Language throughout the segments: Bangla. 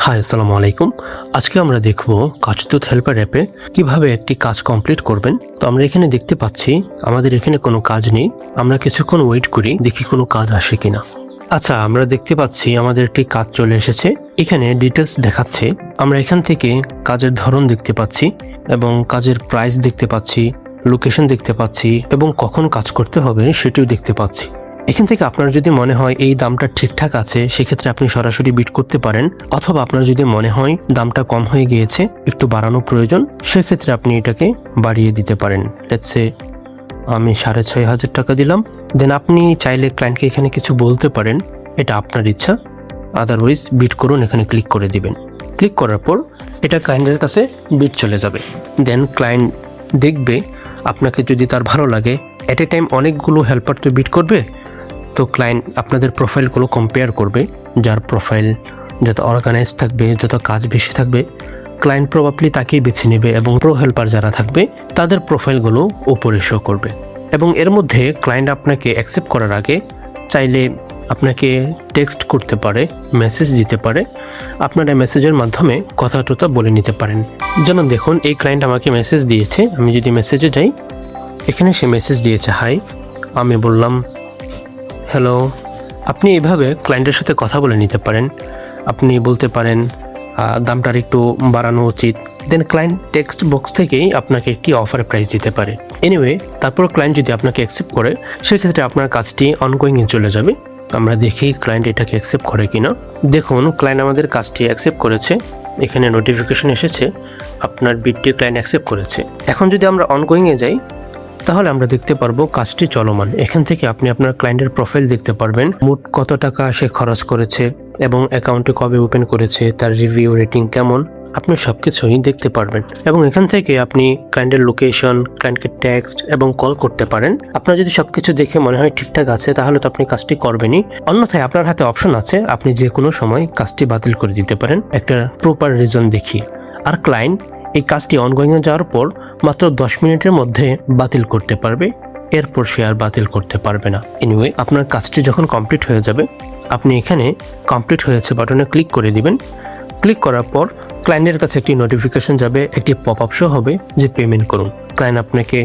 হাই, আসসালামু আলাইকুম। আজকে আমরা দেখব কাজদূত হেল্পার অ্যাপে কিভাবে একটি কাজ কমপ্লিট করবেন। তো আমরা এখানে দেখতে পাচ্ছি আমাদের এখানে কোনো কাজ নেই। আমরা কিছুক্ষণ ওয়েট করি, দেখি কোনো কাজ আসে কিনা। আচ্ছা, আমরা দেখতে পাচ্ছি আমাদের একটি কাজ চলে এসেছে। এখানে ডিটেলস দেখাচ্ছে। আমরা এখান থেকে কাজের ধরন দেখতে পাচ্ছি এবং কাজের প্রাইস দেখতে পাচ্ছি, লোকেশন দেখতে পাচ্ছি এবং কখন কাজ করতে হবে সেটিও দেখতে পাচ্ছি। এখান থেকে আপনার যদি মনে হয় এই দামটা ঠিকঠাক আছে, সেক্ষেত্রে আপনি সরাসরি বিড করতে পারেন, অথবা আপনার যদি মনে হয় দামটা কম হয়ে গিয়েছে, একটু বাড়ানো প্রয়োজন, সেক্ষেত্রে আপনি এটাকে বাড়িয়ে দিতে পারেন। লেটস সে আমি 6,500 টাকা দিলাম। দেন আপনি চাইলে ক্লায়েন্টকে এখানে কিছু বলতে পারেন, এটা আপনার ইচ্ছা। আদারওয়াইজ বিড করুন, এখানে ক্লিক করে দিবেন। ক্লিক করার পর এটা ক্লায়েন্টের কাছে বিড চলে যাবে। দেন ক্লায়েন্ট দেখবে আপনাকে, যদি তার ভালো লাগে, এট এ টাইম অনেকগুলো হেল্পার তো বিড করবে, তো ক্লায়েন্ট আপনাদের প্রোফাইলগুলো কম্পেয়ার করবে। যার প্রোফাইল যত অর্গানাইজ থাকবে, যত কাজ বেশি থাকবে, ক্লায়েন্ট প্রবাবলি তাকেই বেছে নেবে এবং প্রো হেল্পার যারা থাকবে তাদের প্রোফাইলগুলো উপরে শো করবে। এবং এর মধ্যে ক্লায়েন্ট আপনাকে অ্যাকসেপ্ট করার আগে চাইলে আপনাকে টেক্সট করতে পারে, মেসেজ দিতে পারে। আপনারা মেসেজের মাধ্যমে কথা টথা বলে নিতে পারেন। যেমন দেখুন, এই ক্লায়েন্ট আমাকে মেসেজ দিয়েছে। আমি যদি মেসেজে যাই, এখানে সে মেসেজ দিয়েছে হাই, আমি বললাম হ্যালো। আপনি এভাবে ক্লায়েন্টের সাথে কথা বলে নিতে পারেন। আপনি বলতে পারেন দামটার একটু বাড়ানো উচিত। দেন ক্লায়েন্ট টেক্সট বক্স থেকেই আপনাকে একটি অফার প্রাইস দিতে পারে। এনিওয়ে, তারপর ক্লায়েন্ট যদি আপনাকে অ্যাকসেপ্ট করে, সেক্ষেত্রে আপনার কাজটি অনগোয়িংয়ে চলে যাবে। আমরা দেখি ক্লায়েন্ট এটাকে অ্যাকসেপ্ট করে কিনা। দেখুন, ক্লায়েন্ট আমাদের কাজটি অ্যাকসেপ্ট করেছে। এখানে নোটিফিকেশন এসেছে আপনার বিডটি ক্লায়েন্ট অ্যাকসেপ্ট করেছে। এখন যদি আমরা অনগোয়িংয়ে যাই, তাহলে আমরা দেখতে পারবো কাজটি চলমান। এখান থেকে আপনি আপনার ক্লায়েন্টের প্রোফাইল দেখতে পারবেন, মোট কত টাকা সে খরচ করেছে এবং অ্যাকাউন্টে কবে ওপেন করেছে, তার রিভিউ রেটিং কেমন, আপনি সব কিছুই দেখতে পারবেন। এবং এখান থেকে আপনি ক্লায়েন্টের লোকেশন, ক্লায়েন্টকে টেক্সট এবং কল করতে পারেন। আপনার যদি সবকিছু দেখে মনে হয় ঠিকঠাক আছে, তাহলে তো আপনি কাজটি করবেনই। অন্যথায় আপনার হাতে অপশন আছে, আপনি যে কোনো সময় কাজটি বাতিল করে দিতে পারেন একটা প্রপার রিজন দেখিয়ে। আর ক্লায়েন্ট এই কাজটি অনগোয়িংয়ে যাওয়ার পর মাত্র 10 মিনিটের মধ্যে বাতিল করতে পারবে, এরপর সে আর বাতিল করতে পারবে না। এনিওয়ে, আপনার কাজটি যখন কমপ্লিট হয়ে যাবে, আপনি এখানে কমপ্লিট হয়েছে বাটনে ক্লিক করে দিবেন। ক্লিক করার পর ক্লায়েন্টের কাছে একটি নোটিফিকেশন যাবে, একটি পপ আপ শো হবে যে পেমেন্ট করুন। ক্লায়েন্ট আপনাকে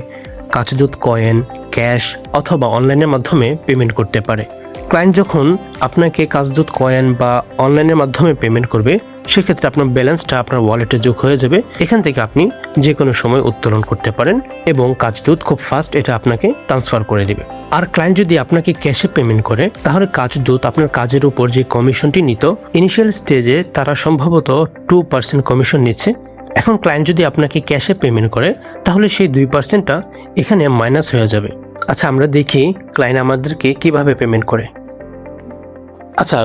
কাজদূত কয়েন, ক্যাশ অথবা অনলাইনের মাধ্যমে পেমেন্ট করতে পারে। ক্লায়েন্ট যখন আপনাকে কাজদূত কয়েন বা অনলাইনের মাধ্যমে পেমেন্ট করবে, সেক্ষেত্রে আপনার ব্যালেন্সটা আপনার ওয়ালেটে যোগ হয়ে যাবে। এখান থেকে আপনি যে কোনো সময় উত্তোলন করতে পারেন এবং কাজদূত খুব ফাস্ট এটা আপনাকে ট্রান্সফার করে দেবে। আর ক্লায়েন্ট যদি আপনাকে ক্যাশে পেমেন্ট করে, তাহলে কাজদূত আপনার কাজের উপর যে কমিশনটি নিত ইনিশিয়াল স্টেজে, তারা সম্ভবত 2% কমিশন নিচ্ছে। এখন ক্লায়েন্ট যদি আপনাকে ক্যাশে পেমেন্ট করে, তাহলে সেই 2%টা এখানে মাইনাস হয়ে যাবে। আচ্ছা, আমরা দেখি ক্লায়েন্ট আমাদেরকে কিভাবে পেমেন্ট করে। আচ্ছা,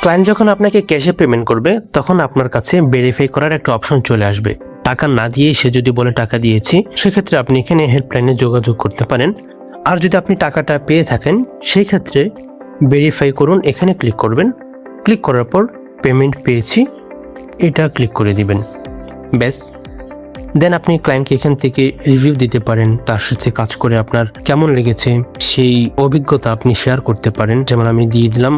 ক্লায়েন্ট যখন আপনাকে ক্যাশে পেমেন্ট করবে, তখন আপনার কাছে ভেরিফাই করার একটা অপশন চলে আসবে। টাকা না দিয়ে সে যদি বলে টাকা দিয়েছি, সেক্ষেত্রে আপনি এখানে হেল্পলাইনে যোগাযোগ করতে পারেন। আর যদি আপনি টাকাটা পেয়ে থাকেন, সেই ক্ষেত্রে ভেরিফাই করুন, এখানে ক্লিক করবেন। ক্লিক করার পর পেমেন্ট পেয়েছি এটা ক্লিক করে দিবেন, ব্যাস। দেন আপনি ক্লায়েন্টকে এখান থেকে রিভিউ দিতে পারেন, তার সাথে কাজ করে আপনার কেমন লেগেছে সেই অভিজ্ঞতা আপনি শেয়ার করতে পারেন। যেমন আমি দিয়ে দিলাম।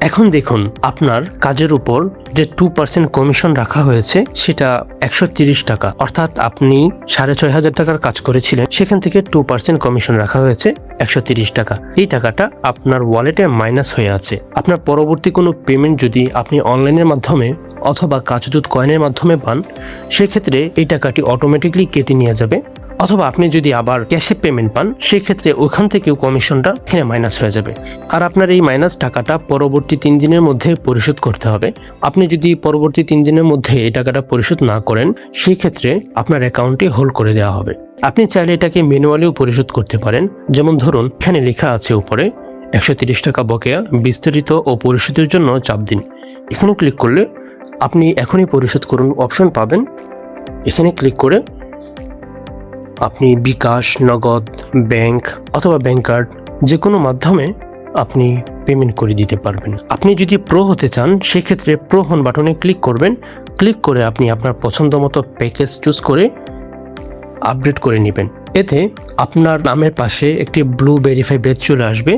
এখন দেখুন, আপনার কাজের উপর যে 2% কমিশন রাখা হয়েছে সেটা 130 টাকা, অর্থাৎ আপনি 6,500 টাকার কাজ করেছিলেন, সেখান থেকে 2% কমিশন রাখা হয়েছে 130 টাকা। এই টাকাটা আপনার ওয়ালেটে মাইনাস হয়ে আছে। আপনার পরবর্তী কোনো পেমেন্ট যদি আপনি অনলাইনের মাধ্যমে অথবা কাজদূত কয়েনের মাধ্যমে পান, সেক্ষেত্রে এই টাকাটি অটোমেটিকলি কেটে নিয়ে যাবে। অথবা আপনি যদি আবার ক্যাশে পেমেন্ট পান, সেক্ষেত্রে ওখান থেকেও কমিশনটা এখানে মাইনাস হয়ে যাবে। আর আপনার এই মাইনাস টাকাটা পরবর্তী 3 দিনের মধ্যে পরিশোধ করতে হবে। আপনি যদি পরবর্তী 3 দিনের মধ্যে এই টাকাটা পরিশোধ না করেন, সেই ক্ষেত্রে আপনার অ্যাকাউন্টে হোল্ড করে দেওয়া হবে। আপনি চাইলে এটাকে ম্যানুয়ালিও পরিশোধ করতে পারেন। যেমন ধরুন, এখানে লেখা আছে উপরে 130 টাকা বকেয়া, বিস্তারিত ও পরিশোধের জন্য চাপ দিন। এখানে ক্লিক করলে আপনি এখনই পরিশোধ করুন অপশন পাবেন। এখানে ক্লিক করে আপনি বিকাশ, নগদ, ব্যাংক অথবা ব্যাংক কার্ড যে কোনো মাধ্যমে আপনি পেমেন্ট করে দিতে পারবেন। আপনি যদি প্রো হতে চান, সেক্ষেত্রে প্রো হন বাটনে ক্লিক করবেন। ক্লিক করে আপনি আপনার পছন্দ মতো প্যাকেজ চুজ করে আপডেট করে নেবেন। এতে আপনার নামের পাশে একটি ব্লু ভেরিফাই বেজ চলে আসবে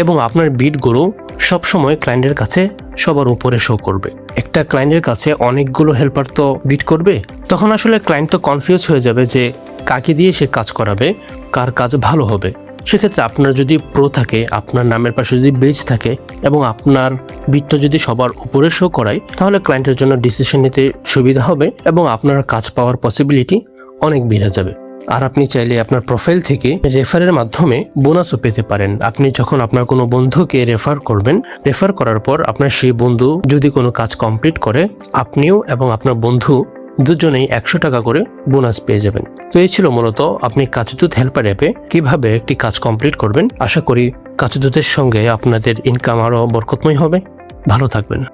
এবং আপনার বিডগুলো সবসময় ক্লায়েন্টের কাছে সবার উপরে শো করবে। একটা ক্লায়েন্টের কাছে অনেকগুলো হেল্পার তো বিট করবে, তখন আসলে ক্লায়েন্ট তো কনফিউজ হয়ে যাবে যে কাকে দিয়ে সে কাজ করাবে, কার কাজ ভালো হবে। সেক্ষেত্রে আপনার যদি প্রো থাকে, আপনার নামের পাশে যদি বেজ থাকে এবং আপনার বিটটা যদি সবার উপরে শো করায়, তাহলে ক্লায়েন্টের জন্য ডিসিশন নিতে সুবিধা হবে এবং আপনার কাজ পাওয়ার পসিবিলিটি অনেক বেড়ে যাবে। আর আপনি চাইলে আপনার প্রোফাইল থেকে রেফারের মাধ্যমে বোনাসও পেতে পারেন। আপনি যখন আপনার কোনো বন্ধুকে রেফার করবেন, রেফার করার পর আপনার সেই বন্ধু যদি কোনো কাজ কমপ্লিট করে, আপনিও এবং আপনার বন্ধু দুজনেই 100 টাকা করে বোনাস পেয়ে যাবেন। তো এই ছিল মূলত আপনি কাজদূত হেল্পার অ্যাপে কিভাবে একটি কাজ কমপ্লিট করবেন। আশা করি কাজদূতের সঙ্গে আপনাদের ইনকাম আরও বরকতময় হবে। ভালো থাকবেন।